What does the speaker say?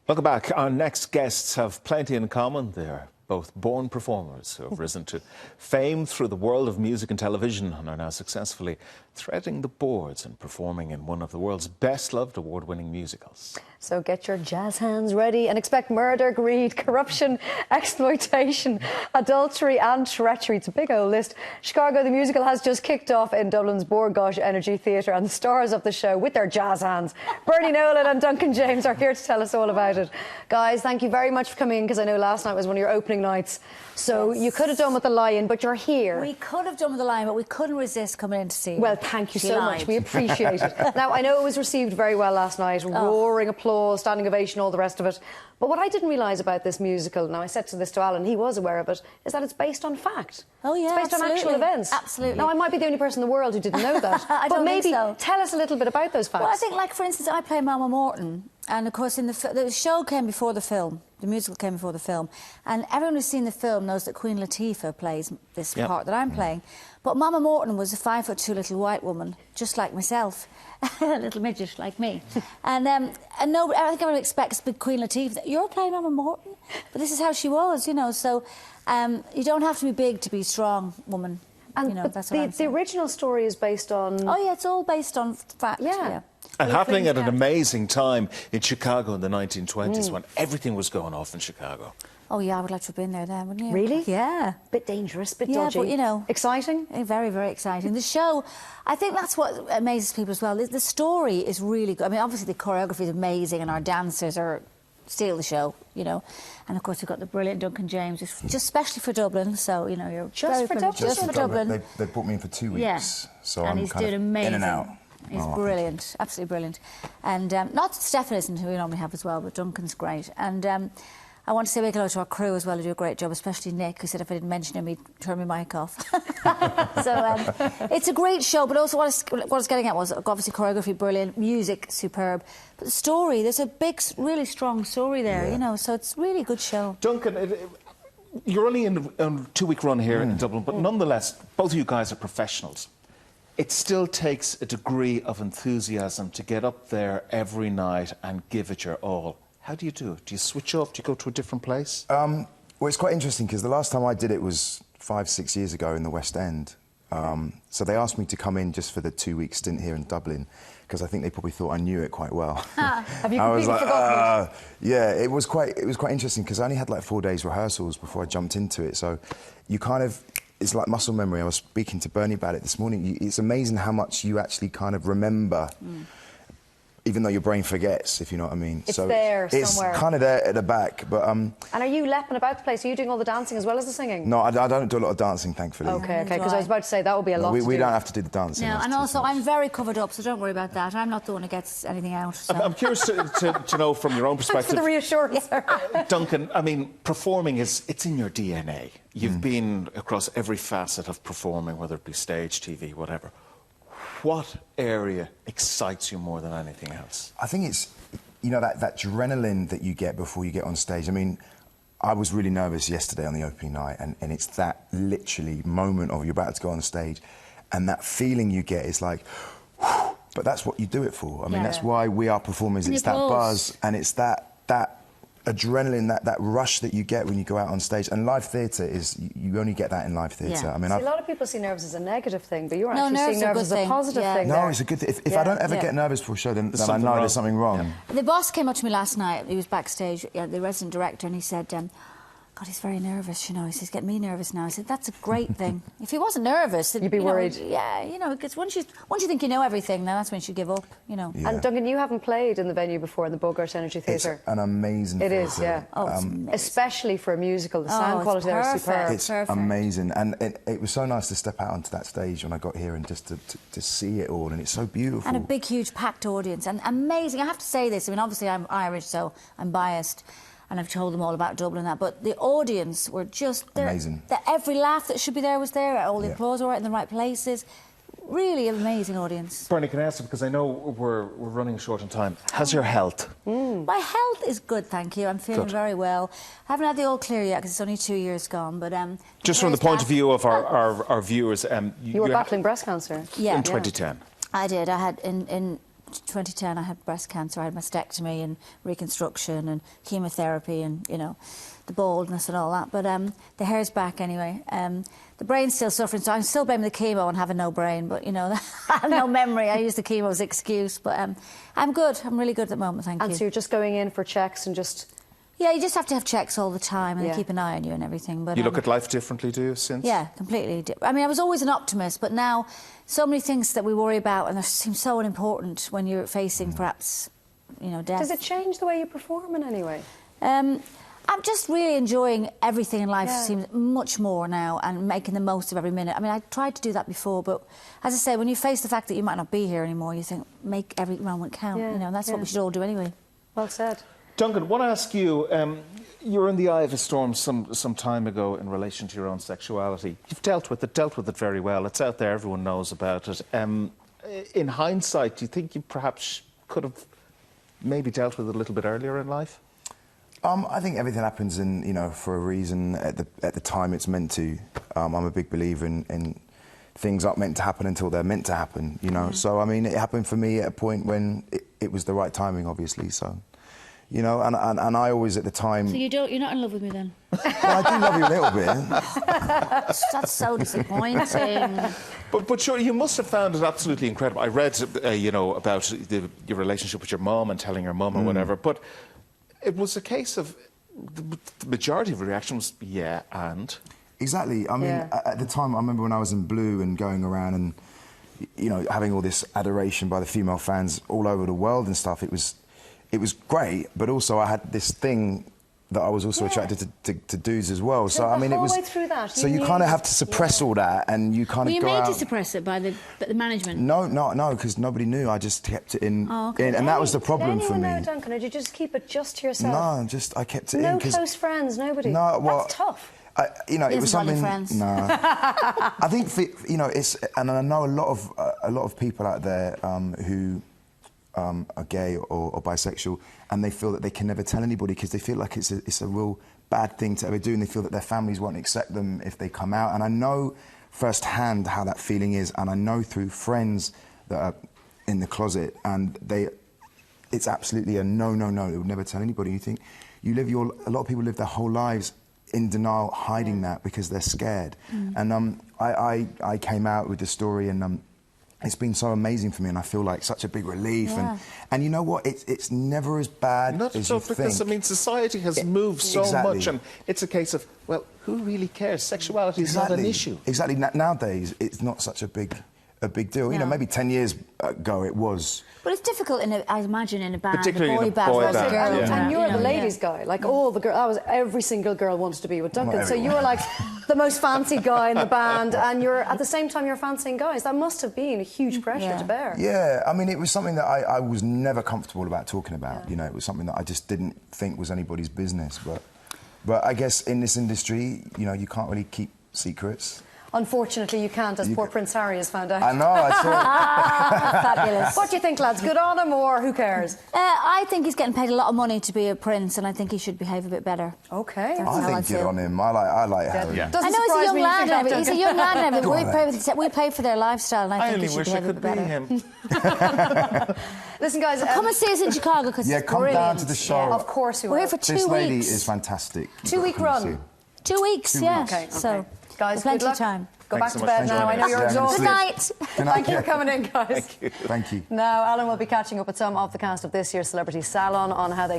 Welcome back. Our next guests have plenty in common. They're both born performers who have risen to fame through the world of music and television and are now successfully threading the boards and performing in one of the world's best-loved award-winning musicals. So get your jazz hands ready and expect murder, greed, corruption, exploitation, adultery and treachery. It's a big old list. Chicago the Musical has just kicked off in Dublin's Bord Gáis Energy Theatre, and the stars of the show with their jazz hands, Bernie Nolan and Duncan James, are here to tell us all about it. Guys, thank you very much for coming in, because I know last night was one of your opening nights. So yes, you could have done with the Lion, but you're here. We could have done with the Lion, but we couldn't resist coming in to see you. Well, thank you so much. We appreciate it. Now, I know it was received very well last night. Roaring applause, standing ovation, all the rest of it. But what I didn't realise about this musical, now I said this to Alan, he was aware of it, is that it's based on fact. Oh, yeah, it's based on actual events. Absolutely. Now, I might be the only person in the world who didn't know that. But maybe tell us a little bit about those facts. Well, I think, like, for instance, I play Mama Morton, and, of course, in the show came before the film. The musical came before the film. And everyone who's seen the film knows that Queen Latifah plays this part that I'm playing. But Mama Morton was a 5'2" little white woman, just like myself. A little midget like me. And no, I think everyone expects big Queen Latifah. You're playing Mama Morton? But this is how she was, you know. So you don't have to be big to be a strong woman. And you know, that's what I'm saying. The original story is based on... Oh, yeah, it's all based on fact. Yeah. And happening at an amazing time in Chicago in the 1920s when everything was going off in Chicago. Oh, yeah, I would like to have been there then, wouldn't you? Really? Yeah. Bit dangerous, bit dodgy. But, you know... Exciting? Very, very exciting. The show, I think that's what amazes people as well. The story is really good. I mean, obviously, the choreography is amazing and our dancers steal the show, you know. And, of course, we've got the brilliant Duncan James, just especially for Dublin, so, you know, you're just for Dublin. Just for Dublin. They brought me in for 2 weeks, yeah. so and I'm he's kind doing of amazing. in and out. He's brilliant, absolutely brilliant. And not Stefan isn't, who we normally have as well, but Duncan's great. And I want to say a big hello to our crew as well, who do a great job, especially Nick, who said if I didn't mention him, he'd turn my mic off. So it's a great show, but also what I was getting at was, obviously, choreography brilliant, music superb, but the story, there's a big, really strong story there, you know, so it's a really good show. Duncan, you're only in a 2-week run here in Dublin, but nonetheless, both of you guys are professionals. It still takes a degree of enthusiasm to get up there every night and give it your all. How do you do it? Do you switch up? Do you go to a different place? Well, it's quite interesting because the last time I did it was 5-6 years ago in the West End. So they asked me to come in just for the 2-week stint here in Dublin because I think they probably thought I knew it quite well. Have you completely forgotten it? Yeah, it was quite interesting because I only had like 4 days rehearsals before I jumped into it. So you kind of... It's like muscle memory. I was speaking to Bernie about it this morning. It's amazing how much you actually kind of remember, even though your brain forgets, if you know what I mean. It's there somewhere. It's kind of there at the back, but... And are you lepping about the place? Are you doing all the dancing as well as the singing? No, I don't do a lot of dancing, thankfully. OK, because I was about to say that would be a lot to do. We don't have to do the dancing. No, and also I'm very covered up, so don't worry about that. I'm not the one who gets anything out. So. I'm curious to know from your own perspective... Thanks for the reassurance. Duncan, I mean, performing it's in your DNA. You've been across every facet of performing, whether it be stage, TV, whatever. What area excites you more than anything else? I think it's, you know, that adrenaline that you get before you get on stage. I mean, I was really nervous yesterday on the opening night, and it's that literally moment of you're about to go on stage, and that feeling you get is like, whew, but that's what you do it for. I mean, that's why we are performers. It's that buzz, and it's that adrenaline, that rush that you get when you go out on stage. And live theatre is, you only get that in live theatre. Yeah. I mean, a lot of people see nerves as a negative thing, but you're actually seeing nerves as a positive thing. No, it's a good thing. If I don't ever get nervous for a show, then I know there's something wrong. The boss came up to me last night. He was backstage, the resident director, and he said, God, he's very nervous, you know. He says, get me nervous now. I said, that's a great thing. If he wasn't nervous... You'd be worried. Yeah, you know, because once you think you know everything, then that's when you should give up, you know. Yeah. And, Duncan, you haven't played in the venue before, in the Bord Gáis Energy Theatre. It's an amazing theatre. It is, yeah. Oh, it's amazing. Especially for a musical. The sound quality there is superb. It's amazing. And it was so nice to step out onto that stage when I got here and just to see it all, and it's so beautiful. And a big, huge, packed audience. And amazing. I have to say this. I mean, obviously, I'm Irish, so I'm biased. And I've told them all about Dublin and that, but the audience were just... Amazing. Every laugh that should be there was there, all the applause were right in the right places. Really amazing audience. Bernie, can I ask you, because I know we're running short on time. How's your health? My health is good, thank you. I'm feeling very well. I haven't had the all clear yet, because it's only 2 years gone, but... Just from the point of view of our viewers... you were battling breast cancer. Yeah. In 2010. I did. I had in 2010, I had breast cancer. I had mastectomy and reconstruction and chemotherapy and, you know, the baldness and all that. But the hair's back anyway. The brain's still suffering, so I'm still blaming the chemo and having no brain. But, you know, I have no memory. I use the chemo as an excuse. But I'm good. I'm really good at the moment, thank you. And so you're just going in for checks and just... Yeah, you just have to have checks all the time and they keep an eye on you and everything. But you look at life differently, do you, since? Yeah, completely. I mean, I was always an optimist, but now so many things that we worry about and they seem so unimportant when you're facing perhaps, you know, death. Does it change the way you perform in any way? I'm just really enjoying everything in life, seems much more now, and making the most of every minute. I mean, I tried to do that before, but as I say, when you face the fact that you might not be here anymore, you think, make every moment count, you know, and that's what we should all do anyway. Well said. Duncan, I want to ask you, you were in the eye of a storm some time ago in relation to your own sexuality. You've dealt with it very well. It's out there, everyone knows about it. In hindsight, do you think you perhaps could have maybe dealt with it a little bit earlier in life? I think everything happens in, you know, for a reason at the time it's meant to. I'm a big believer in things aren't meant to happen until they're meant to happen, you know. So, I mean, it happened for me at a point when it was the right timing, obviously, so... You know, and I always at the time... So you're not in love with me then? Well, I do love you a little bit. That's so disappointing. But sure, you must have found it absolutely incredible. I read, you know, about your relationship with your mum and telling your mum or whatever, but it was a case of... The majority of the reaction was, yeah, and... Exactly. I mean, at the time, I remember when I was in Blue and going around and, you know, having all this adoration by the female fans all over the world and stuff, it was great, but also I had this thing that I was also attracted to dudes as well. So I mean, it was. Way through that, so you kind of have to suppress all that, and you kind of. Were you go made out. to suppress it by the management? No, because nobody knew. I just kept it in, and that was the problem for me. Did anyone know, Duncan, or did you just keep it just to yourself? No, I kept it in. No close friends, nobody. No, well, that's tough. You know, it was something. Friends. No, I think you know it's, and I know a lot of people out there who. Are gay or bisexual, and they feel that they can never tell anybody because they feel like it's a real bad thing to ever do, and they feel that their families won't accept them if they come out. And I know firsthand how that feeling is, and I know through friends that are in the closet, and it's absolutely a no. They would never tell anybody. You think a lot of people live their whole lives in denial, hiding that because they're scared. And I came out with the story and. It's been so amazing for me, and I feel like such a big relief. And you know what? It's never as bad as you think. Because, I mean, society has moved so much, and it's a case of, well, who really cares? Sexuality is not an issue. Exactly. Nowadays, it's not such a big deal. No. You know, maybe 10 years ago it was. But it's difficult, I imagine, in a band, particularly a boy band, boy whereas a girl. And you're the ladies' guy. Like, all the girls, that was every single girl wanted to be with Duncan. So you were like the most fancy guy in the band, and you're at the same time you're fancying guys. That must have been a huge pressure to bear. Yeah, I mean, it was something that I was never comfortable about talking about. You know, it was something that I just didn't think was anybody's business. But I guess in this industry, you know, you can't really keep secrets. Unfortunately, you can't, as poor Prince Harry has found out. I know, I saw. Fabulous. What do you think, lads? Good on him, or who cares? I think he's getting paid a lot of money to be a prince, and I think he should behave a bit better. Okay. I think good on him. I like Harry. Yeah. I know he's a young lad and everything. He's a young lad and everything. We pay for their lifestyle, and I think he should behave a bit better. I only wish I could be him. Listen, guys. Come and see us in Chicago, because it's come brilliant. down to the show. Of course we will. We're here for 2 weeks. This lady is fantastic. 2-week run. 2 weeks, yeah. Okay. So, guys, plenty good luck. of time. Go Thanks back so to much bed for now. I joining know us. you're Yeah, exhausted. Good night. Thank you for coming in, guys. Thank you. Thank you. Now, Alan will be catching up with some of the cast of this year's Celebrity Salon on how they